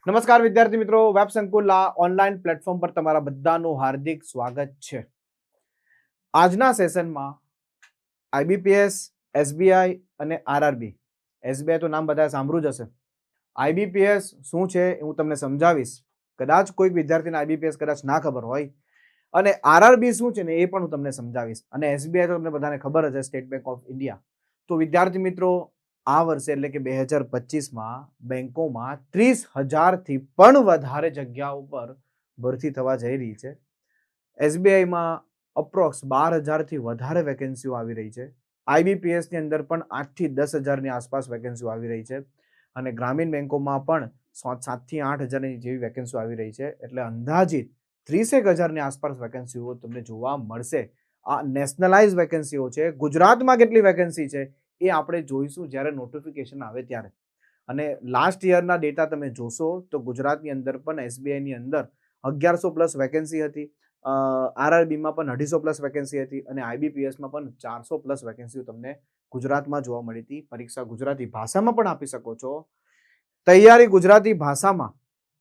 નમસ્કાર વિદ્યાર્થી મિત્રો, વેબ સંકુલના ઓનલાઈન પ્લેટફોર્મ પર તમારા બધાનું હાર્દિક સ્વાગત છે. આજના સેશનમાં આઈબીપીએસ, એસબીઆઈ અને આરઆરબી. એસબીઆઈ તો નામ બધા સાંભળ્યું જ હશે. આઈબીપીએસ શું છે એ હું તમને સમજાવીશ. કદાચ કોઈક વિદ્યાર્થીને આઈબીપીએસ કદાચ ના ખબર હોય. અને આરઆરબી શું છે ને એ પણ હું તમને સમજાવીશ. અને એસબીઆઈ તો તમને બધાને ખબર જ છે, સ્ટેટ બેંક ઓફ ઇન્ડિયા. તો વિદ્યાર્થી મિત્રો, આ વર્ષે એટલે કે 2025માં બેંકોમાં 30,000થી પણ વધારે જગ્યાઓ પર ભરતી થવા જઈ રહી છે. એસબીઆઈમાં અપ્રોક્સ 12,000થી વધારે વેકેન્સીઓ આવી રહી છે. આઈબીપીએસ ની અંદર પણ 8થી 10,000ની આસપાસ વેકેન્સીઓ આવી રહી છે. અને ગ્રામીણ બેંકોમાં પણ 7થી 8,000ની જેવી વેકેન્સીઓ આવી રહી છે. એટલે અંદાજિત 30,000ની આસપાસ વેકેન્સીઓ તમને જોવા મળશે. આ નેશનલાઇઝ વેકેન્સીઓ છે. ગુજરાતમાં કેટલી વેકેન્સી છે એ આપણે જોઈશું જ્યારે નોટિફિકેશન આવે ત્યારે. અને લાસ્ટ યરના ડેટા તમે જોશો તો ગુજરાતની અંદર પણ એસબીઆઈની અંદર 1100+ વેકેન્સી હતી. આરઆરબીમાં પણ 250+ વેકેન્સી હતી અને આઈબીપીએસમાં પણ 400+ વેકેન્સીઓ તમને ગુજરાતમાં જોવા મળી હતી. પરીક્ષા ગુજરાતી ભાષામાં પણ આપી શકો છો. તૈયારી ગુજરાતી ભાષામાં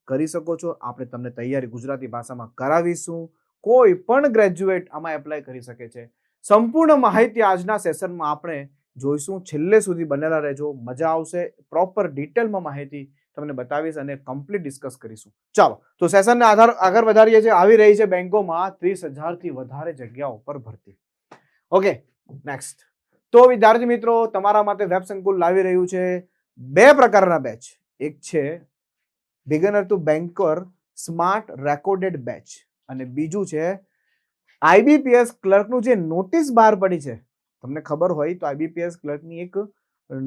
કરી શકો છો. આપણે તમને તૈયારી ગુજરાતી ભાષામાં કરાવીશું. કોઈ પણ ગ્રેજ્યુએટ આમાં એપ્લાય કરી શકે છે. સંપૂર્ણ માહિતી આજના સેશનમાં આપણે જોઈશું. છેલ્લે સુધી બનેલા રહેજો, મજા આવશે. પ્રોપર ડિટેલમાં માહિતી તમને બતાવીશ અને કમ્પ્લીટ ડિસ્કસ કરીશું. ચાલો તો સેશનને આગળ વધારીએ છીએ. આવી રહી છે બેંકોમાં 30,000થી વધારે જગ્યાઓ પર ભરતી. Okay, next. તો વિદ્યાર્થી મિત્રો, તમારા માટે વેબ સંકુલ લાવી રહ્યું છે 2 પ્રકારના બેચ. એક છે beginner to banker smart recorded batch અને બીજું છે આઈબીપીએસ ક્લર્કનું જે નોટિસ બહાર પડી છે. તમને ખબર હોય તો આઈબીપીએસ ક્લર્કની એક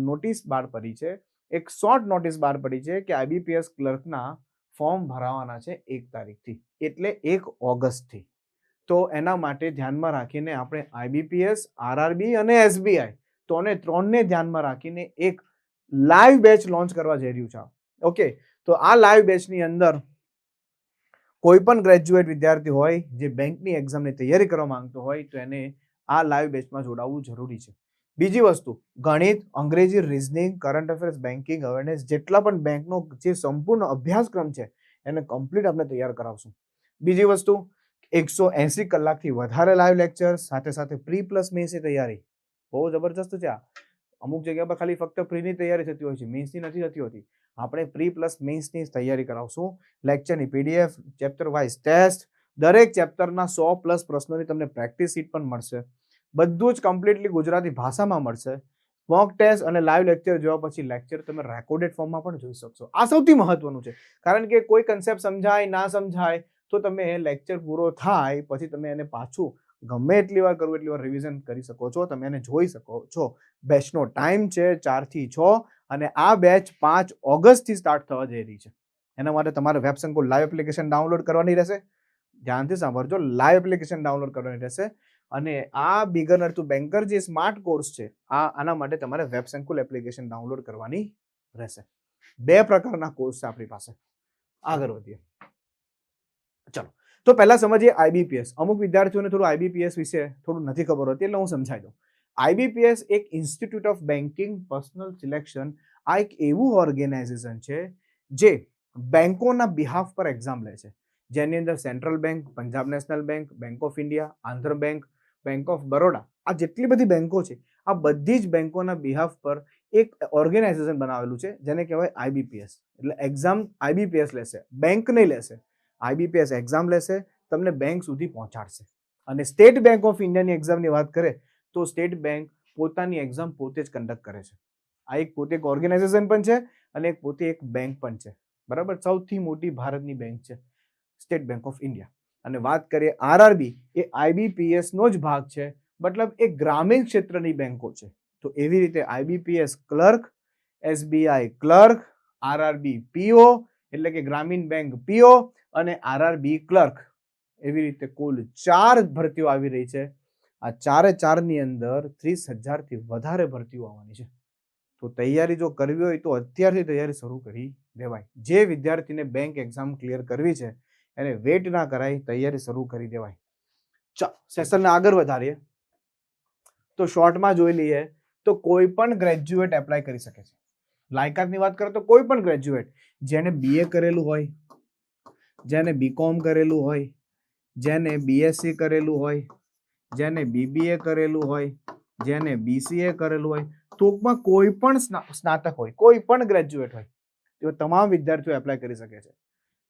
નોટિસ બહાર પડી છે. એક શોર્ટ નોટિસ બહાર પડી છે કે આઈબીપીએસ ક્લર્કના ફોર્મ ભરાવાના છે 1 તારીખથી, એટલે 1 ઓગસ્ટથી. તો એના માટે ધ્યાનમાં રાખીને આપણે આઈબીપીએસ, આરઆરબી અને એસબીઆઈ ત્રણને ધ્યાનમાં રાખીને એક લાઈવ બેચ લોન્ચ કરવા જઈ રહ્યું છે. ઓકે, તો આ લાઈવ બેચની અંદર કોઈ પણ ગ્રેજ્યુએટ વિદ્યાર્થી હોય જે બેંકની એક્ઝામની તૈયારી કરવા માંગતો હોય તો એને આ લાઈવ બેચમાં જોડાવવું જરૂરી છે. બીજી વસ્તુ, ગણિત, અંગ્રેજી, reasoning, current affairs, banking awareness, જેટલા પણ બેંકનો જે સંપૂર્ણ અભ્યાસક્રમ છે એને કમ્પ્લીટ આપણે તૈયાર કરાવશું. બીજી વસ્તુ, 180 કલાકથી વધારે લાઈવ લેક્ચર, સાથે સાથે પ્રી પ્લસ મેન્સની તૈયારી. બહુ જબરજસ્ત છે આ. અમુક જગ્યા પર ખાલી ફક્ત પ્રીની તૈયારી થતી હોય છે, મેન્સની નથી થતી હોતી. આપણે પ્રી પ્લસ મેન્સની તૈયારી કરાવશું. લેક્ચરની પીડીએફ, ચેપ્ટર વાઇઝ ટેસ્ટ, દરેક ચેપ્ટરના 100+ પ્રશ્નોની તમને પ્રેક્ટિસ શીટ પણ મળશે. બધું જ કમ્પ્લીટલી ગુજરાતી ભાષામાં મળશે. મોક ટેસ્ટ અને લાઈવ લેક્ચર જોયા પછી લેક્ચર તમે રેકોર્ડેડ ફોર્મમાં પણ જોઈ શકશો. આ સૌથી મહત્વનું છે, કારણ કે કોઈ કન્સેપ્ટ સમજાય ના સમજાય તો તમે લેક્ચર પૂરો થાય પછી તમે એને પાછું ગમે એટલી વાર કરવું એટલી વાર રિવિઝન કરી શકો છો. તમે એને જોઈ શકો છો. બેચનો ટાઈમ છે 4 થી 6 અને આ બેચ 5 ઓગસ્ટથી સ્ટાર્ટ થવા જઈ રહી છે. એના માટે તમારે વેબ સંકુલ લાઈવ એપ્લિકેશન ડાઉનલોડ કરવાની રહેશે. ધ્યાનથી સાંભળજો, લાઈવ એપ્લિકેશન ડાઉનલોડ કરવાની રહેશે. અને આ બિગનર ટુ બેન્કર જે સ્માર્ટ કોર્સ છે આના માટે તમારે વેબ સંકુલ એપ્લિકેશન ડાઉનલોડ કરવાની રહેશે. 2 પ્રકારના કોર્સ છે આપણી પાસે. આગળ વધીએ. ચલો, તો પહેલા સમજીએ આઈબીપીએસ. અમુક વિદ્યાર્થીઓને થોડું આઈબીપીએસ વિશે થોડું નથી ખબર હોતી, એટલે હું સમજાવી દઉં. આઈબીપીએસ એક institute of banking personal selection. આ એક એવું ઓર્ગેનાઇઝેશન છે જે બેંકોના બિહાફ પર એક્ઝામ લે છે, જેની અંદર central bank, Punjab national bank, bank of India, Andhra bank, bank of Baroda, આ જેટલી બધી બેંકો છે આ બધી જ બેંકોના બિહાફ પર એક ઓર્ગેનાઇઝેશન બનાવેલું છે જેને કહેવાય આઈબીપીએસ. એટલે એક્ઝામ આઈબીપીએસ લેશે, બેંક નહીં લેશે. આઈબીપીએસ એક્ઝામ લેશે, તમને બેંક સુધી પહોંચાડશે. અને સ્ટેટ બેંક ઓફ ઇન્ડિયાની એક્ઝામની વાત કરે તો સ્ટેટ બેંક પોતાની એક્ઝામ પોતે જ કન્ડક્ટ કરે છે. આ એક પોતે એક ઓર્ગેનાઇઝેશન પણ છે અને પોતે એક બેંક પણ છે. બરાબર, સૌથી મોટી ભારતની બેંક છે સ્ટેટ બેંક ઓફ ઇન્ડિયા. અને વાત કરીએ આરઆરબી, એ આઈબીપીએસ નો જ ભાગ છે, મતલબ એ ગ્રામીણ ક્ષેત્રની બેંકો છે. તો એવી રીતે IBPS clerk, SBI clerk, RRB પીઓ એટલે કે ગ્રામીણ બેંક પીઓ અને આરઆરબી ક્લર્ક, એવી રીતે કુલ 4 ભરતીઓ આવી રહી છે. આ 4ની અંદર 30,000થી વધારે ભરતીઓ આવવાની છે. તો તૈયારી જો કરવી હોય તો અત્યારથી તૈયારી શરૂ કરી દેવાય. જે વિદ્યાર્થીને બેંક એક્ઝામ ક્લિયર કરવી છે એને વેટ ના કરાય, તૈયારી શરૂ કરી દેવાય. ચાલો સેશનને આગળ વધારીએ. તો શોર્ટમાં જોઈ લઈએ તો કોઈ પણ ગ્રેજ્યુએટ એપ્લાય કરી શકે છે. લાયકાતની વાત કરો તો કોઈ પણ ગ્રેજ્યુએટ જેને BA કરેલું હોય, જેને BCom કરેલું હોય, જેને BSc કરેલું હોય, જેને BBA કરેલું હોય, જેને BCA કરેલું હોય, ટૂંકમાં કોઈ પણ સ્નાતક હોય, કોઈ પણ ગ્રેજ્યુએટ હોય, તો તમામ વિદ્યાર્થીઓ એપ્લાય કરી શકે છે.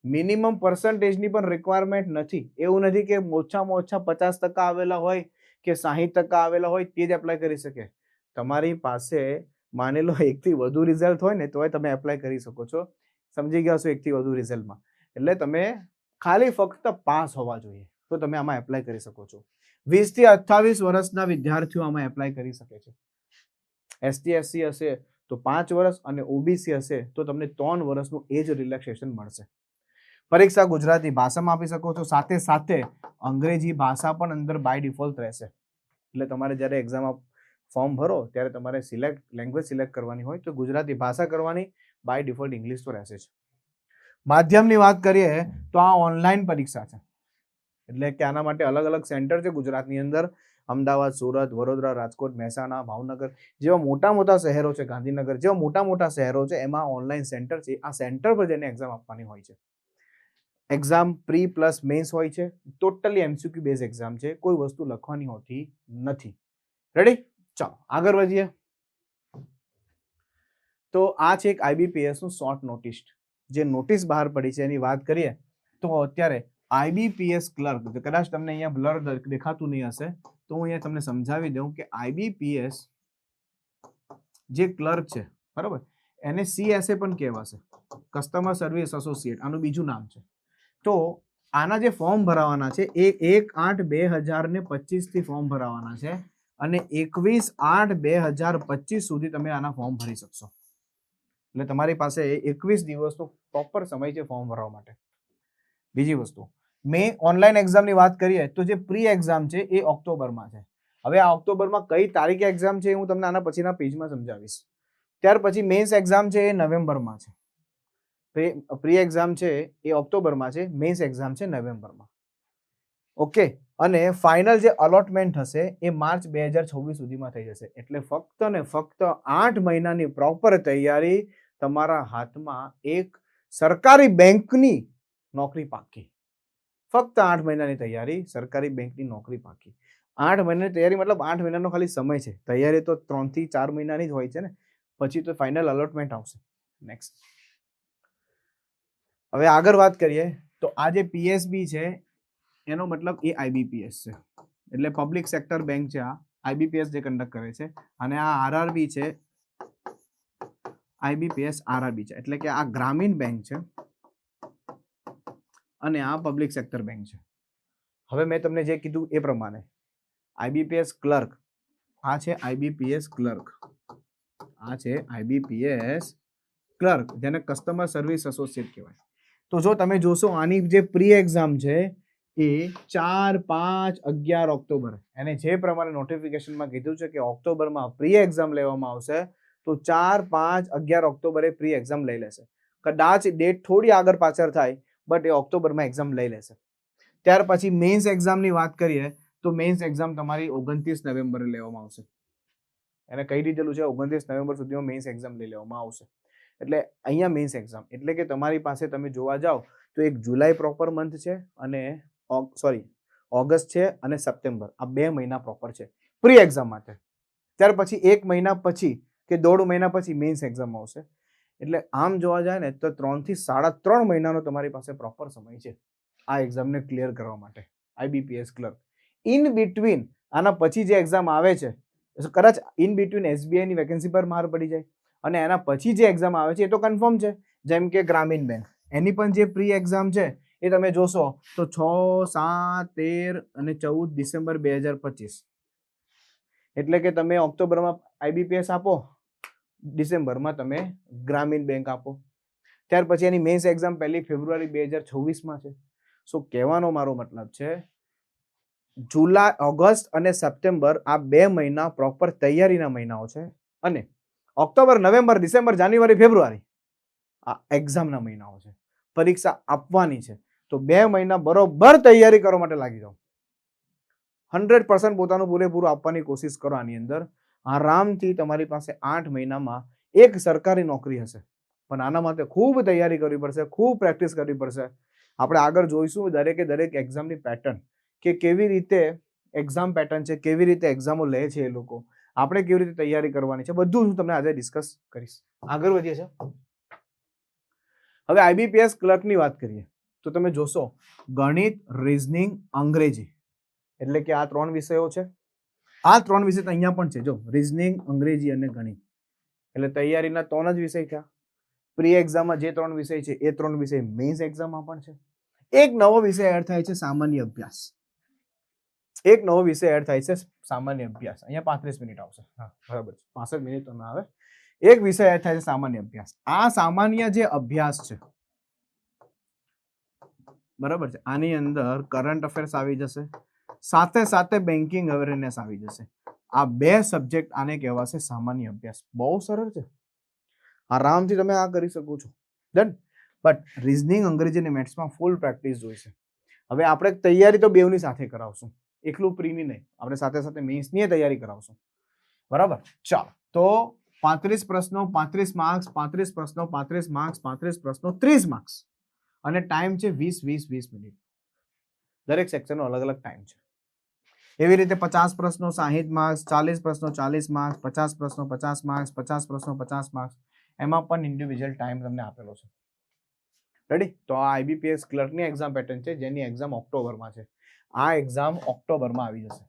મિનિમમ પર્સન્ટેજની પણ રિક્વાયરમેન્ટ નથી. એવું નથી કે ઓછામાં ઓછા 50% આવેલા હોય કે 60% આવેલા હોય તે જ એપ્લાય કરી શકે. તમારી પાસે માની લો 1 થી વધુ રિઝલ્ટ હોય ને તોય તમે એપ્લાય કરી શકો છો. સમજી ગયા છો? 1 થી વધુ રિઝલ્ટમાં એટલે તમે ખાલી ફક્ત પાસ હોવા જોઈએ તો તમે આમાં એપ્લાય કરી શકો છો. 20 થી 28 વર્ષના વિદ્યાર્થીઓ આમાં એપ્લાય કરી શકે છે. ST SC હશે તો 5 વર્ષ અને OBC હશે તો તમને 3 વર્ષનું એજ રિલેક્સેશન મળશે. પરીક્ષા ગુજરાતી ભાષામાં આપી શકો છો. સાથે સાથે અંગ્રેજી ભાષા પણ અંદર બાય ડિફોલ્ટ રહેશે. એટલે તમારે જ્યારે એક્ઝામ ફોર્મ ભરો ત્યારે તમારે લેંગ્વેજ સિલેક્ટ કરવાની હોય તો ગુજરાતી ભાષા કરવાની, બાય ડિફોલ્ટ ઇંગ્લિશ તો રહેશે જ. માધ્યમની વાત કરીએ તો આ ઓનલાઈન પરીક્ષા છે. એટલે કે આના માટે અલગ અલગ સેન્ટર છે ગુજરાતની અંદર. અમદાવાદ, સુરત, વડોદરા, રાજકોટ, મહેસાણા, ભાવનગર જેવા મોટા મોટા શહેરો છે, ગાંધીનગર જેવા મોટા મોટા શહેરો છે, એમાં ઓનલાઈન સેન્ટર છે. આ સેન્ટર પર જઈને એક્ઝામ આપવાની હોય છે. એક્ઝામ પ્રી પ્લસ મેન્સ હોય છે. ટોટલી MCQ બેઝ એક્ઝામ છે. કોઈ વસ્તુ લખવાની હોતી નથી. રેડી? ચાલો આગળ વધીએ. તો આ છે એક IBPS નું શોર્ટ નોટિસ. જે નોટિસ બહાર પડી છે એની વાત કરીએ તો અત્યારે IBPS ક્લર્ક, કદાચ તમને અહીંયા બ્લર દેખાતું નહીં હશે તો હું અહીંયા તમને સમજાવી દઉં કે IBPS જે ક્લર્ક છે, બરાબર, એને CSA પણ કહેવાશે, કસ્ટમર સર્વિસ એસોસિએટ, આનું બીજું નામ છે. તો આના જે ફોર્મ ભરાવાના છે એ 1/8/2025 થી ફોર્મ ભરાવાના છે અને 21/8/2025 સુધી તમે આના ફોર્મ ભરી શકશો. એટલે તમારી પાસે 21 દિવસનો પ્રોપર સમય છે ફોર્મ ભરવા માટે. બીજી વસ્તુ, મેં ઓનલાઈન એક્ઝામની વાત કરીએ તો જે પ્રી એક્ઝામ છે એ ઓક્ટોબરમાં છે. હવે આ ઓક્ટોબરમાં કઈ તારીખે એક્ઝામ છે હું તમને આના પછીના પેજમાં સમજાવીશ. ત્યાર પછી મેન્સ એક્ઝામ છે એ નવેમ્બરમાં છે. પ્રી એક્ઝામ છે એ ઓક્ટોબરમાં છે, મેન્સ એક્ઝામ છે નવેમ્બરમાં. ઓકે, અને ફાઇનલ જે અલોટમેન્ટ હશે એ માર્ચ 2026 સુધીમાં થઈ જશે. એટલે ફક્ત ને ફક્ત 8 મહિનાની પ્રોપર તૈયારી, તમારા હાથમાં એક સરકારી બેંકની નોકરી પાકી. ફક્ત 8 મહિનાની તૈયારી, સરકારી બેંકની નોકરી પાકી. 8 મહિનાની તૈયારી મતલબ 8 મહિનાનો ખાલી સમય છે. તૈયારી તો 3 થી 4 મહિનાની જ હોય છે ને. પછી તો ફાઇનલ અલોટમેન્ટ આવશે. નેક્સ્ટ, હવે આગળ વાત કરીએ તો આ જે PSB છે એનો મતલબ એ IBPS છે. એટલે પબ્લિક સેક્ટર બેંક છે. આ IBPS જે કન્ડક્ટ કરે છે. અને આ RRB છે, IBPS RRB છે. એટલે કે આ ગ્રામીણ બેંક છે અને આ પબ્લિક સેક્ટર બેંક છે. હવે મેં તમને જે કીધું એ પ્રમાણે IBPS ક્લર્ક, આ છે IBPS ક્લર્ક, આ છે IBPS ક્લર્ક, જેને કસ્ટમર સર્વિસ એસોસિએટ કહેવાય. તો જો તમે જોશો આની જે પ્રી એક્ઝામ છે એ 4, 5, 11 ઓક્ટોબર, એને જે પ્રમાણે નોટિફિકેશનમાં કીધું છે કે ઓક્ટોબરમાં પ્રી એક્ઝામ લેવામાં આવશે તો 4, 5, 11 ઓક્ટોબરે પ્રી એક્ઝામ લઈ લેશે. કદાચ ડેટ થોડી આગળ પાછળ થાય બટ એ ઓક્ટોબરમાં એક્ઝામ લઈ લેશે. ત્યાર પછી મેન્સ એક્ઝામની વાત કરીએ તો મેન્સ એક્ઝામ તમારી 29 નવેમ્બરે લેવામાં આવશે. એને કહી દીધેલું છે 29 નવેમ્બર સુધીમાં મેન્સ એક્ઝામ લઈ લેવામાં આવશે. એટલે અહીંયા મેન્સ એક્ઝામ એટલે કે તમારી પાસે તમે જોવા જાઓ તો એક જુલાઈ પ્રોપર મંથ છે અને ઓગસ્ટ છે અને સપ્ટેમ્બર, આ 2 મહિના પ્રોપર છે પ્રી એક્ઝામ માટે. ત્યાર પછી 1 મહિના પછી કે 1.5 મહિના પછી મેન્સ એક્ઝામ આવશે. એટલે આમ જોવા જાય ને તો 3 થી 3.5 મહિનાનો તમારી પાસે પ્રોપર સમય છે આ એક્ઝામને ક્લિયર કરવા માટે. IBPS ક્લર્ક ઇન બિટવીન આના પછી જે એક્ઝામ આવે છે, કદાચ ઇન બિટવીન SBI ની વેકેન્સી પર માર પડી જાય અને એના પછી જે એક્ઝામ આવે છે એ તો કન્ફર્મ છે. જેમ કે ગ્રામીણ બેંક, એની પણ જે પ્રી એક્ઝામ છે એ તમે જોશો તો 6, 7, 13 અને 14 ડિસેમ્બર 2025. એટલે કે તમે ઓક્ટોબરમાં IBPS આપો, ડિસેમ્બરમાં તમે ગ્રામીણ બેંક આપો. ત્યાર પછી એની મેન્સ એક્ઝામ 1 ફેબ્રુઆરી 2026માં છે. સો કહેવાનો મારો મતલબ છે જુલાઈ, ઓગસ્ટ અને સપ્ટેમ્બર આ 2 મહિના પ્રોપર તૈયારીના મહિનાઓ છે અને ઓક્ટોબર, નવેમ્બર, ડિસેમ્બર, જાન્યુઆરી, ફેબ્રુઆરી આ એક્ઝામના મહિનાઓ છે. પરીક્ષા આપવાની છે તો 2 મહિના બરોબર તૈયારી કરવા માટે લાગી જાઓ. 100% પોતાનું પૂરેપૂરું આપવાની કોશિશ કરો. આની અંદર આરામથી તમારી પાસે 8 મહિનામાં એક સરકારી નોકરી હશે, પણ આના માટે ખૂબ તૈયારી કરવી પડશે, ખૂબ પ્રેક્ટિસ કરવી પડશે. આપણે આગળ જોઈશું દરેક એક્ઝામની પેટર્ન, કે કેવી રીતે એક્ઝામ પેટર્ન છે, કેવી રીતે એક્ઝામો લે છે એ લોકો, આપણે કેવી રીતે તૈયારી કરવાની છે, બધું હું તમને આજે ડિસ્કસ કરીશ. આગળ વધીએ છીએ. હવે આઈબીપીએસ ક્લર્કની વાત કરીએ તો તમે જોશો ગણિત, રીઝનિંગ, અંગ્રેજી, એટલે કે આ 3 વિષયો છે. આ 3 વિષય તો અહીંયા પણ છે. જો રીઝનિંગ, અંગ્રેજી અને ગણિત, એટલે તૈયારીના 3 જ વિષય થયા. પ્રી એક્ઝામમાં જે 3 વિષય છે એ 3 વિષય મેઇન્સ એક્ઝામમાં પણ છે. એક નવો વિષય એડ થાય છે, સામાન્ય અભ્યાસ. એક નવો વિષય એડ થાય છે, સામાન્ય અભ્યાસ. અહીંયા 35 મિનિટ આવશે. હા, બરાબર છે, 65 મિનિટ તો ના આવે. એક વિષય એડ થાય છે, સામાન્ય અભ્યાસ. આ સામાન્ય જે અભ્યાસ છે, બરાબર છે, આની અંદર કરંટ અફેર્સ આવી જશે, સાથે સાથે બેન્કિંગ અવેરનેસ આવી જશે. આ 2 સબ્જેક્ટ આને કહેવાશે સામાન્ય અભ્યાસ. બહુ સરળ છે, આરામથી તમે આ કરી શકો છો. ડન. બટ રીઝનિંગ, અંગ્રેજી અને મેથ્સમાં ફૂલ પ્રેક્ટિસ જોઈશે. હવે આપણે તૈયારી તો બેવની સાથે કરાવશું, એકલું પ્રીની નહીં, આપણે સાથે સાથે મેઇન્સની તૈયારી કરાવશું. બરાબર. ચાલો, તો 35 પ્રશ્નો, 35 માર્ક્સ, 35 પ્રશ્નો, 35 માર્ક્સ, 35 પ્રશ્નો, 30 માર્ક્સ, અને ટાઈમ છે 20 મિનિટ. દરેક સેક્શનનો અલગ અલગ ટાઈમ છે. એવી રીતે 50 પ્રશ્નો 60 માર્ક્સ, 40 પ્રશ્નો 40 માર્ક્સ, 50 પ્રશ્નો 50 માર્ક્સ, 50 પ્રશ્નો 50 માર્ક્સ, એમાં પણ ઇન્ડિવિજ્યુઅલ ટાઈમ તમને આપેલો છે. રેડી? તો આ આઈબીપીએસ ક્લર્કની એક્ઝામ પેટર્ન છે, જેની એક્ઝામ ઓક્ટોબરમાં છે. આ એક્ઝામ ઓક્ટોબરમાં આવી જશે,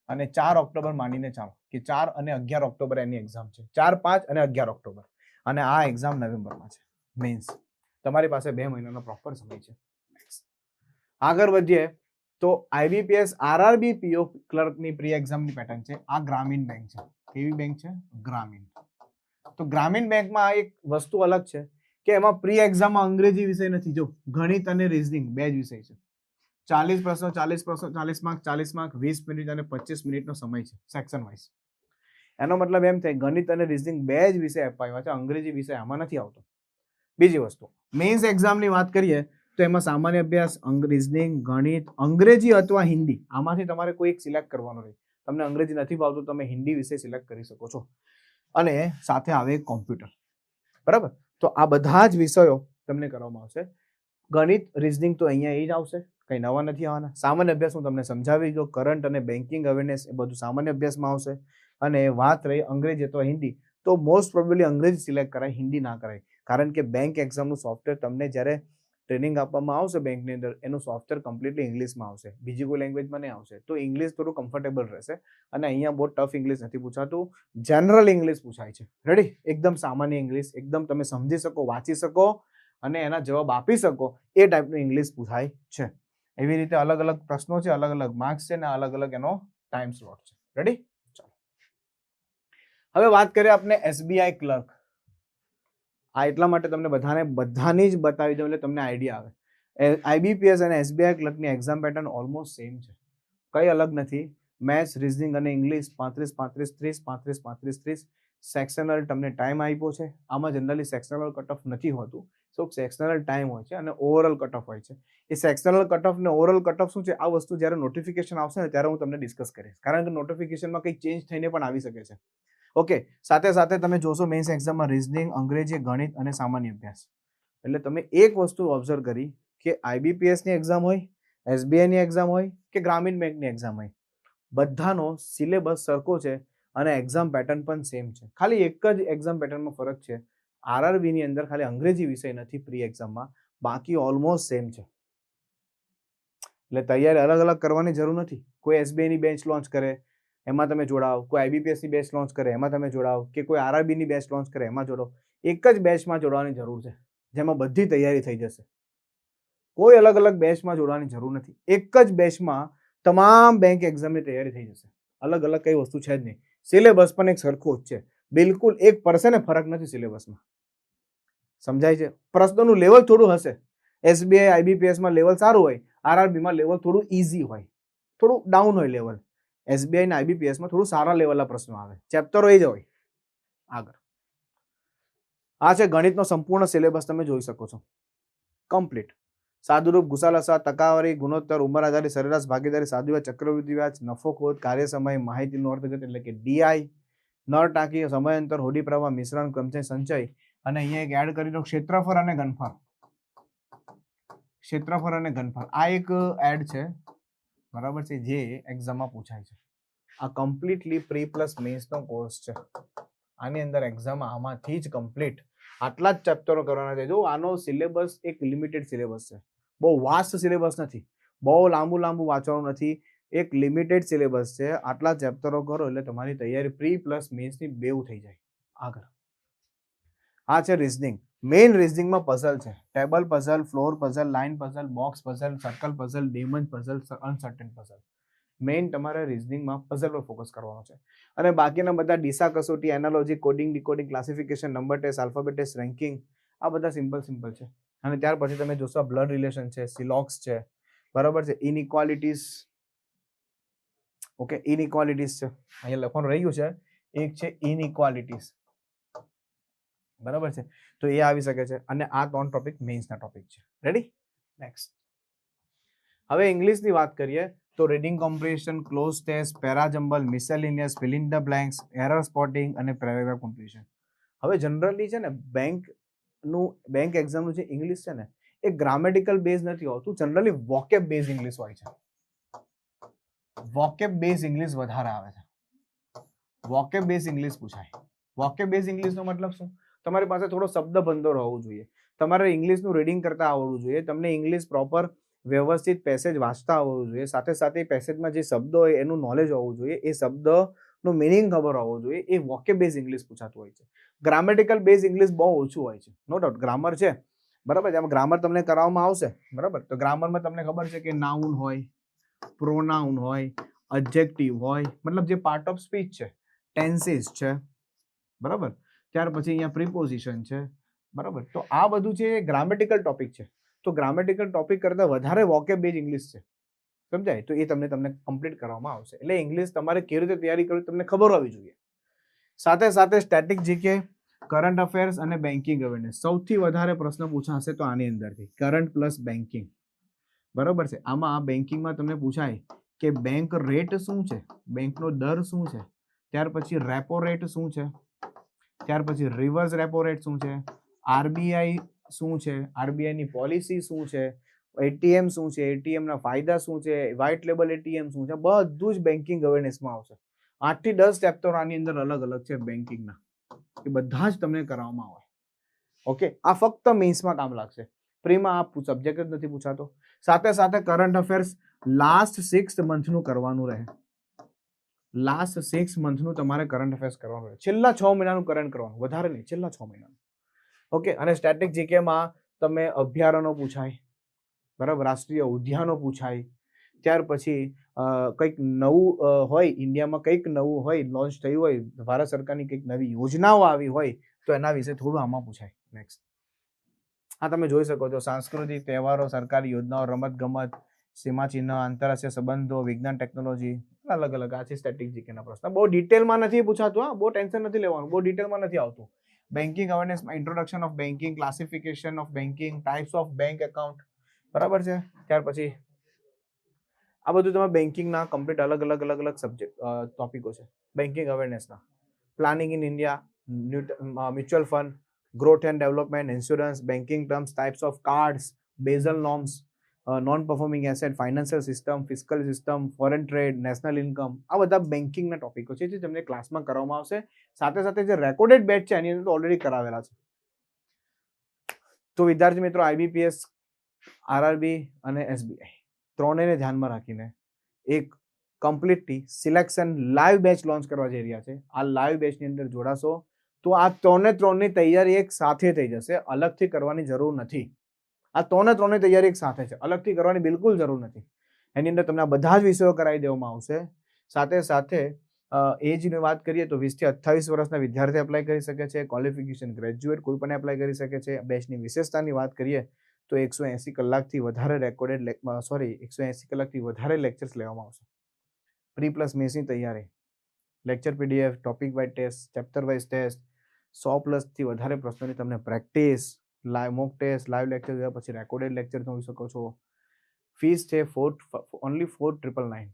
અને 4 ઓક્ટોબર માનીને ચાલો કે 4 અને 11 ઓક્ટોબર એની એક્ઝામ છે. 4, 5 અને 11 ઓક્ટોબર, અને આ એક્ઝામ નવેમ્બરમાં છે, મીન્સ તમારી પાસે 2 મહિનાનો પ્રોપર સમય છે. આગળ વધીએ તો આઈબીપીએસ આરઆરબી પીઓ ક્લર્કની પ્રી એક્ઝામની પેટર્ન છે. આ ગ્રામીણ બેંક છે. કેવી બેંક છે? ગ્રામીણ. તો ગ્રામીણ બેંકમાં એક વસ્તુ અલગ છે કે એમાં પ્રી એક્ઝામમાં અંગ્રેજી વિષય નથી. જો ગણિત અને રીઝનિંગ 2 જ વિષય છે. 40 પ્રશ્નો 40 પ્રશ્નો 40 માર્ક 40 માર્ક, 20 મિનિટ અને 25 મિનિટનો સમય છે સેક્શન વાઇઝ. એનો મતલબ એમ થાય ગણિત અને રીઝનિંગ 2 જ વિષય અપાયા છે, અંગ્રેજી વિષય આમાં નથી આવતો. બીજી વસ્તુ, મેઇન્સ એક્ઝામની વાત કરીએ તો એમાં સામાન્ય અભ્યાસ, રીઝનિંગ, ગણિત, અંગ્રેજી અથવા હિન્દી, આમાંથી તમારે કોઈ એક સિલેક્ટ કરવાનું રહે. તમને અંગ્રેજી નથી ભાવતું, તમે હિન્દી વિષય સિલેક્ટ કરી શકો છો. અને સાથે આવે કોમ્પ્યુટર. બરાબર. તો આ બધા જ વિષયો તમને કરવામાં આવશે. ગણિત, રીઝનિંગ તો અહીંયા એ જ આવશે, કંઈ નવા નથી આવવાના. સામાન્ય અભ્યાસ હું તમને સમજાવી ગયો, કરંટ અને બેન્કિંગ અવેરનેસ એ બધું સામાન્ય અભ્યાસમાં આવશે. અને વાત રહી અંગ્રેજી અથવા હિન્દી, તો મોસ્ટ પ્રોબેબલી અંગ્રેજી સિલેક્ટ કરાય, હિન્દી ના કરાય. કારણ કે બેંક એક્ઝામનું સોફ્ટવેર તમને જ્યારે ટ્રેનિંગ આપવામાં આવશે બેંકની અંદર, એનું સોફ્ટવેર કમ્પ્લીટલી ઇંગ્લિશમાં આવશે, બીજી કોઈ લેંગ્વેજમાં નહીં આવશે. તો ઇંગ્લિશ થોડું કમ્ફર્ટેબલ રહેશે. અને અહીંયા બહુ ટફ ઇંગ્લિશ નથી પૂછાતું, જનરલ ઇંગ્લિશ પૂછાય છે. રેડી? એકદમ સામાન્ય ઇંગ્લિશ, એકદમ તમે સમજી શકો, વાંચી શકો અને એના જવાબ આપી શકો એ ટાઈપનું ઇંગ્લિશ પૂછાય છે. એવી રીતે અલગ અલગ પ્રશ્નો છે, અલગ અલગ માર્ક્સ છે, અને અલગ અલગ એનો ટાઈમ સ્લોટ છે. રેડી? ચાલો, હવે વાત કરીએ આપણે એસબીઆઈ ક્લર્ક. આ એટલા માટે તમને બધાની જ બતાવી દઉં એટલે તમને આઈડિયા આવે. આઈબીપીએસ અને એસબીઆઈ ક્લર્કની એક્ઝામ પેટર્ન ઓલમોસ્ટ સેમ છે, કઈ અલગ નથી. મેથ્સ, રીઝનિંગ અને ઇંગ્લિશ 35 35 30 35 35 30. સેક્શનલ તમને ટાઈમ આપ્યો છે. આમાં જનરલી સેક્શનલ કટ ઓફ નથી હોતું, સો સેક્શનલ ટાઈમ હોય છે અને ઓવરઓલ કટ ઓફ હોય છે. એ સેક્શનલ કટ ઓફ ને ઓવરઓલ કટ ઓફ શું છે, આ વસ્તુ જ્યારે નોટિફિકેશન આવશે ને ત્યારે હું તમને ડિસ્કસ કરીશ, કારણ કે નોટિફિકેશનમાં કંઈક ચેન્જ થઈને પણ આવી શકે છે. ઓકે, સાથે સાથે તમે જોશો મેઇન્સ એક્ઝામમાં રીઝનિંગ, અંગ્રેજી, ગણિત અને સામાન્ય અભ્યાસ. એટલે તમે એક વસ્તુ ઓબ્ઝર્વ કરી કે આઈબીપીએસની એક્ઝામ હોય, એસબીઆઈની એક્ઝામ હોય કે ગ્રામીણ બેંકની એક્ઝામ હોય, બધાનો સિલેબસ સરખો છે અને એક્ઝામ પેટર્ન પણ સેમ છે. ખાલી એક જ એક્ઝામ પેટર્નમાં ફરક છે. આરઆરબીની અંદર ખાલી અંગ્રેજી વિષય નથી પ્રી એક્ઝામમાં, બાકી ઓલમોસ્ટ સેમ છે. એટલે તૈયારી અલગ અલગ કરવાની જરૂર નથી. કોઈ એસબીઆઈની બેન્ચ લોન્ચ કરે એમાં તમે જોડાવ, કોઈ આઈબીપીએસની બેચ લોન્ચ કરે એમાં તમે જોડાવ, કે કોઈ આરઆરબીની બેચ લોન્ચ કરે એમાં જોડાવ. એક જ બેચમાં જોડવાની જરૂર છે, જેમાં બધી તૈયારી થઈ જશે. કોઈ અલગ અલગ બેચમાં જોડવાની જરૂર નથી. એક જ બેચમાં તમામ બેંક એક્ઝામની તૈયારી થઈ જશે. અલગ અલગ કઈ વસ્તુ છે જ નહીં. સિલેબસ પણ એક સરખો જ છે, બિલકુલ 1% ફરક નથી સિલેબસમાં. સમજાય છે? પ્રશ્નોનું લેવલ થોડું હશે. એસબીઆઈ, આઈબીપીએસમાં લેવલ સારું હોય, આરઆરબીમાં લેવલ થોડું ઈઝી હોય, થોડું ડાઉન હોય લેવલ. એસબીઆઈ અને આઈબીપીએસમાં થોડું સારા લેવલના પ્રશ્નો આવે, ચેપ્ટરો એ જ હોય. આગળ આ છે ગણિતનો સંપૂર્ણ સિલેબસ, તમે જોઈ શકો છો કમ્પ્લીટ. સાદુરૂપ, ગુસાલસા, ટકાવારી, ગુણોત્તર, ઉંમર આધારિત, સરેરાશ, ભાગીદારી, સાદુ વ્યાજ, ચક્રવૃદ્ધિ વ્યાજ, નફો ખોટ, કાર્ય સમય, માહિતીનું અર્થઘટન એટલે કે ડીઆઈ, નળ ટાંકી, સમયાંતર, હોડી પ્રવાહ, મિશ્રણ, ક્રમશઃ સંચય, અને અહીંયા એક એડ કરી દો ક્ષેત્રફળ અને ઘનફળ. ક્ષેત્રફળ અને ઘનફળ આ એક એડ છે, બરાબર છે, જે એક્ઝામમાં પૂછાય છે. આ કમ્પ્લીટલી પ્રી પ્લસ મેન્સ નો કોર્સ છે. આની અંદર એક્ઝામ આમાંથી જ કમ્પ્લીટ આટલા જ ચેપ્ટરો કરવાના છે. જો આનો સિલેબસ એક લિમિટેડ સિલેબસ છે, બહુ વાસ્ટ સિલેબસ નથી, બહુ લાંબુ વાંચવાનું નથી, એક લિમિટેડ સિલેબસ છે. આટલા ચેપ્ટરો કરો એટલે તમારી તૈયારી પ્રી પ્લસ મેન્સની બેઉ થઈ જાય. આગળ આ છે રીઝનિંગ. મેઇન રીઝનિંગમાં પઝલ છે, table puzzle, floor puzzle, line puzzle, box puzzle, circle puzzle, diamond puzzle, uncertain puzzle. Main તમારે રીઝનિંગમાં પઝલ પર ફોકસ કરવાનો છે. અને બાકીના બધા ડીસા, કસોટી, analogy, coding, decoding, classification, number test, alphabet test, ranking, આ બધા સિમ્પલ છે. અને ત્યાર પછી તમે જોશો બ્લડ રિલેશન છે, સિલોક્સ છે, બરાબર છે, ઇનઇક્વાલિટીઝ. ઓકે, ઇનઇક્વાલિટીઝ છે, અહીંયા લખવાનું રહી ગયું છે, એક છે ઇનઇક્વાલિટીઝ, બરાબર છે, તો એ આવી શકે છે. અને આ 3 ટોપિક મેઇન્સના ટોપિક છે. રેડી? નેક્સ્ટ. હવે ઇંગ્લિશની વાત કરીએ તો reading comprehension, cloze test, parajumble, miscellaneous, fill in the blanks, error spotting અને પેરાગ્રાફ કમ્પ્લીશન. હવે જનરલી છે ને બેંક એક્ઝામનું જે ઇંગ્લિશ છે ને એ ગ્રામેટિકલ બેઝ નથી હોતું, જનરલી વોકેબ બેઝ ઇંગ્લિશ હોય છે. વોકેબ બેઝ ઇંગ્લિશ વધારે આવે છે. વોકેબ બેઝ ઇંગ્લિશ પૂછાય. વોકેબ બેઝ ઇંગ્લિશનો મતલબ શું? તમારી પાસે થોડો શબ્દ ભંડોળ હોવું જોઈએ, તમારે ઇંગ્લિશનું રીડિંગ કરતા આવડવું જોઈએ, તમને ઇંગ્લિશ પ્રોપર વ્યવસ્થિત પેસેજ વાંચતા આવડવું જોઈએ, સાથે સાથે પેસેજમાં જે શબ્દો હોય એનું નોલેજ હોવું જોઈએ, એ શબ્દનું મિનિંગ ખબર હોવું જોઈએ. એ વોકેબ બેઝ ઇંગ્લિશ પૂછાતું હોય છે. ગ્રામેટિકલ બેઝ ઇંગ્લિશ બહુ ઓછું હોય છે. નો ડાઉટ ગ્રામર છે, બરાબર, એમાં ગ્રામર તમને કરાવવામાં આવશે, બરાબર. તો ગ્રામરમાં તમને ખબર છે કે નાઉન હોય, પ્રોનાઉન હોય, એડજેક્ટિવ હોય, મતલબ જે પાર્ટ ઓફ સ્પીચ છે, ટેન્સીસ છે, બરાબર. ત્યાર પછી અહીંયા પ્રિપોઝિશન છે, બરાબર. તો આ બધું છે ગ્રામેટિકલ ટોપિક છે. તો ગ્રામેટિકલ ટોપિક કરતા વધારે વોકેબ બેઝ ઇંગ્લિશ છે, સમજાય? તો એ તમને કમ્પ્લીટ કરવામાં આવશે. એટલે ઇંગ્લિશ તમારે કેવી રીતે તૈયારી કરવી તમને ખબર હોવી જોઈએ. સાથે સાથે સ્ટેટિક જીકે, કરંટ અફેર્સ અને બેન્કિંગ અવેરનેસ. સૌથી વધારે પ્રશ્ન પૂછાશે તો આની અંદરથી કરંટ પ્લસ બેન્કિંગ, બરાબર છે. આમાં બેન્કિંગમાં તમને પૂછાય કે બેંક રેટ શું છે, બેંકનો દર શું છે, ત્યાર પછી રેપો રેટ શું છે, ત્યાર પછી રિવર્સ રેપો રેટ શું છે, આરબીઆઈ શું છે, આરબીઆઈ ની પોલિસી શું છે, એટીએમ શું છે, એટીએમ ના ફાયદા શું છે, વ્હાઇટ લેબલ એટીએમ શું છે, બધું જ બેન્કિંગ અવેરનેસમાં આવશે. 8 થી 10 ચેપ્ટર આની અંદર અલગ અલગ છે બેન્કિંગના, એ બધા જ તમને કરાવવામાં આવે. ઓકે, આ ફક્ત મેન્સમાં કામ લાગશે, પ્રીમાં આ સબ્જેક્ટ જ નથી પૂછાતો. સાથે સાથે કરંટ અફેર્સ લાસ્ટ 6 મંથનું કરવાનું રહે. લાસ્ટ 6 મંથનું તમારે કરંટ અફેર્સ કરવાનું રહે. છેલ્લા 6 મહિનાનું કરંટ કરવાનું, વધારે નહીં, છેલ્લા 6 મહિનાનું. ઓકે, અને સ્ટેટિક જીકેમાં તમે અભયારણ્યો પૂછાય, બરાબર, રાષ્ટ્રીય ઉદ્યાનો પૂછાય, ત્યાર પછી કંઈક નવું હોય ઇન્ડિયામાં, કંઈક નવું હોય, લોન્ચ થયું હોય, ભારત સરકારની કંઈક નવી યોજનાઓ આવી હોય તો એના વિશે થોડું આમાં પૂછાય. નેક્સ્ટ. આ તમે જોઈ શકો છો, સાંસ્કૃતિક તહેવારો, સરકારી યોજનાઓ, રમત ગમત, સીમાચિહ્ન, આંતરરાષ્ટ્રીય સંબંધો, વિજ્ઞાન ટેકનોલોજી, અલગ અલગ. આ છે સ્ટેટિક જીકેના પ્રશ્ન. બહુ ડિટેલમાં નથી પૂછાતું, હા, બહુ ટેન્શન નથી લેવાનું, બહુ ડિટેલમાં નથી આવતું. બેન્કિંગ અવેરનેસમાં introduction of banking, classification of banking, types of bank account, બરાબર છે. ત્યાર પછી આ બધું તમે બેન્કિંગના કમ્પ્લીટ અલગ અલગ સબ્જેક્ટ ટોપિકો છે બેન્કિંગ અવેરનેસના. Planning in India, mutual fund, growth and development, insurance, banking terms, types of cards, Basel norms, non performing asset, financial system, fiscal system, foreign trade, national income, આ બધા બેન્કિંગના ટોપિકો છે જે તમને ક્લાસમાં કરવામાં આવશે. સાથે સાથે જે રેકોર્ડેડ બેચ છે એની અંદર ઓલરેડી કરાવેલા છે. તો વિદ્યાર્થી મિત્રો, આઈબીપીએસ, આરઆરબી અને એસબીઆઈ ત્રણેયને ધ્યાનમાં રાખીને એક completely selection live batch launch કરવા જઈ રહ્યા છે. આ લાઈવ બેચની અંદર જોડાશો તો આ ત્રણની તૈયારી એક સાથે થઈ જશે, અલગથી કરવાની જરૂર નથી. આ ત્રણની તૈયારી એક સાથે છે, અલગથી કરવાની બિલકુલ જરૂર નથી. એની અંદર તમને બધા જ વિષયો કરાવી દેવામાં આવશે. સાથે સાથે એજની વાત કરીએ તો 20 થી 28 વર્ષના વિદ્યાર્થી એપ્લાય કરી શકે છે, ક્વોલિફિકેશન ગ્રેજ્યુએટ કોઈ પણ એપ્લાય કરી શકે છે. બેચની વિશેષતાની વાત કરીએ તો 180 કલાકથી વધારે રેકોર્ડેડ 180 કલાકથી વધારે લેક્ચર્સ લેવામાં આવશે. પ્રી પ્લસ મેન્સની તૈયારી, lecture PDF, topic wise test, chapter wise test, 100+ વધારે પ્રશ્નોની તમને practice, live mock test, live lecture જોયા પછી રેકોર્ડેડ લેક્ચર જોઈ શકો છો. ફીસ છે ઓનલી 4,999.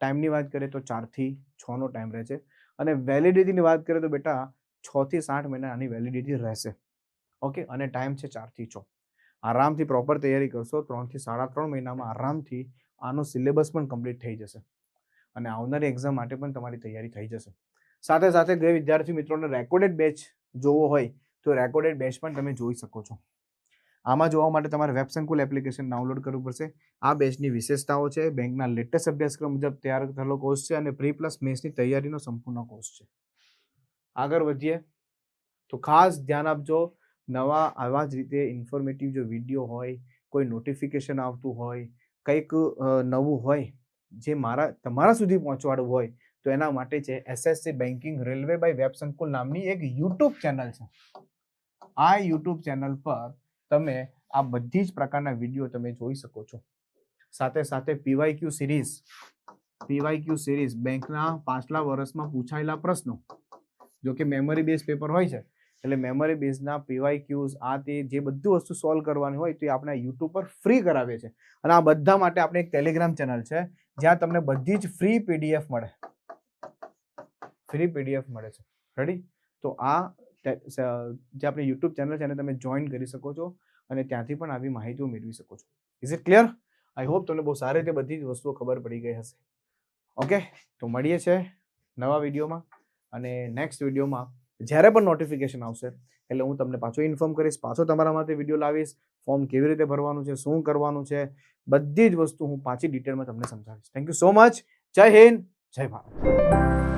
ટાઈમની વાત કરીએ તો 4 થી 6 નો ટાઈમ રહે છે અને વેલિડિટીની વાત કરીએ તો બેટા 6 થી 7 મહિના આની વેલિડિટી રહેશે. ઓકે, અને ટાઈમ છે 4 થી 6. આરામથી પ્રોપર તૈયારી કરશો 3 થી 3.5 મહિનામાં આરામથી આનો સિલેબસ પણ કમ્પ્લીટ થઈ જશે અને આવનારી એક્ઝામ માટે પણ તમારી તૈયારી થઈ જશે. સાથે સાથે જે વિદ્યાર્થી મિત્રોને રેકોર્ડેડ બેચ જોવો હોય તો રેકોર્ડેડ બેચ પણ તમે જોઈ શકો છો. આમાં જોવા માટે તમારે વેબ સંકુલ એપ્લિકેશન ડાઉનલોડ કરવું પડશે. આ બેચની વિશેષતાઓ છે, બેંકના લેટેસ્ટ અભ્યાસક્રમ મુજબ તૈયાર થયેલો કોર્સ છે અને પ્રી પ્લસ મેન્સની તૈયારીનો સંપૂર્ણ કોર્સ છે. આગળ વધીએ તો ખાસ ધ્યાન આપજો. નવા આવા જ રીતે ઇન્ફોર્મેટિવ જો વિડીયો હોય, કોઈ નોટિફિકેશન આવતું હોય, કંઈક નવું હોય જે તમારા સુધી પહોંચવાડવું હોય તો એના માટે છે SSC banking railway by Web Sankul નામની એક યુટ્યુબ ચેનલ છે. આ યુટ્યુબ ચેનલ પર તમે આ બધી જ પ્રકારના વિડીયો તમે જોઈ શકો છો. સાથે સાથે પીવાયક્યુ સિરીઝ બેંકના પાછલા વર્ષમાં પૂછાયેલા પ્રશ્નો, જો કે મેમરી બેઝ પેપર હોય છે એટલે મેમરી બેઝના પીવાયક્યુઝ આ તે જે બધું વસ્તુ સોલ્વ કરવાની હોય તો એ આપણે યુટ્યુબ પર ફ્રી કરાવીએ છીએ. અને આ બધા માટે આપણે એક ટેલિગ્રામ ચેનલ છે જ્યાં તમને બધી જ ફ્રી પીડીએફ મળે છે. રેડી? તો આ જે આપણી યુટ્યુબ ચેનલ છે એને તમે જોઈન કરી શકો છો અને ત્યાંથી પણ આવી માહિતીઓ મેળવી શકો છો. Is it clear? I hope તમને બહુ સારી રીતે બધી જ વસ્તુઓ ખબર પડી ગઈ હશે. ઓકે, તો મળીએ છે નવા વિડીયોમાં અને નેક્સ્ટ વિડીયોમાં જ્યારે પણ નોટિફિકેશન આવશે એટલે હું તમને પાછો ઇન્ફોર્મ કરીશ, પાછો તમારા માટે વિડીયો લાવીશ. ફોર્મ કેવી રીતે ભરવાનું છે, શું કરવાનું છે, બધી જ વસ્તુ હું પાછી ડિટેલમાં તમને સમજાવીશ. Thank you so much. જય હિન્દ, જય ભારત.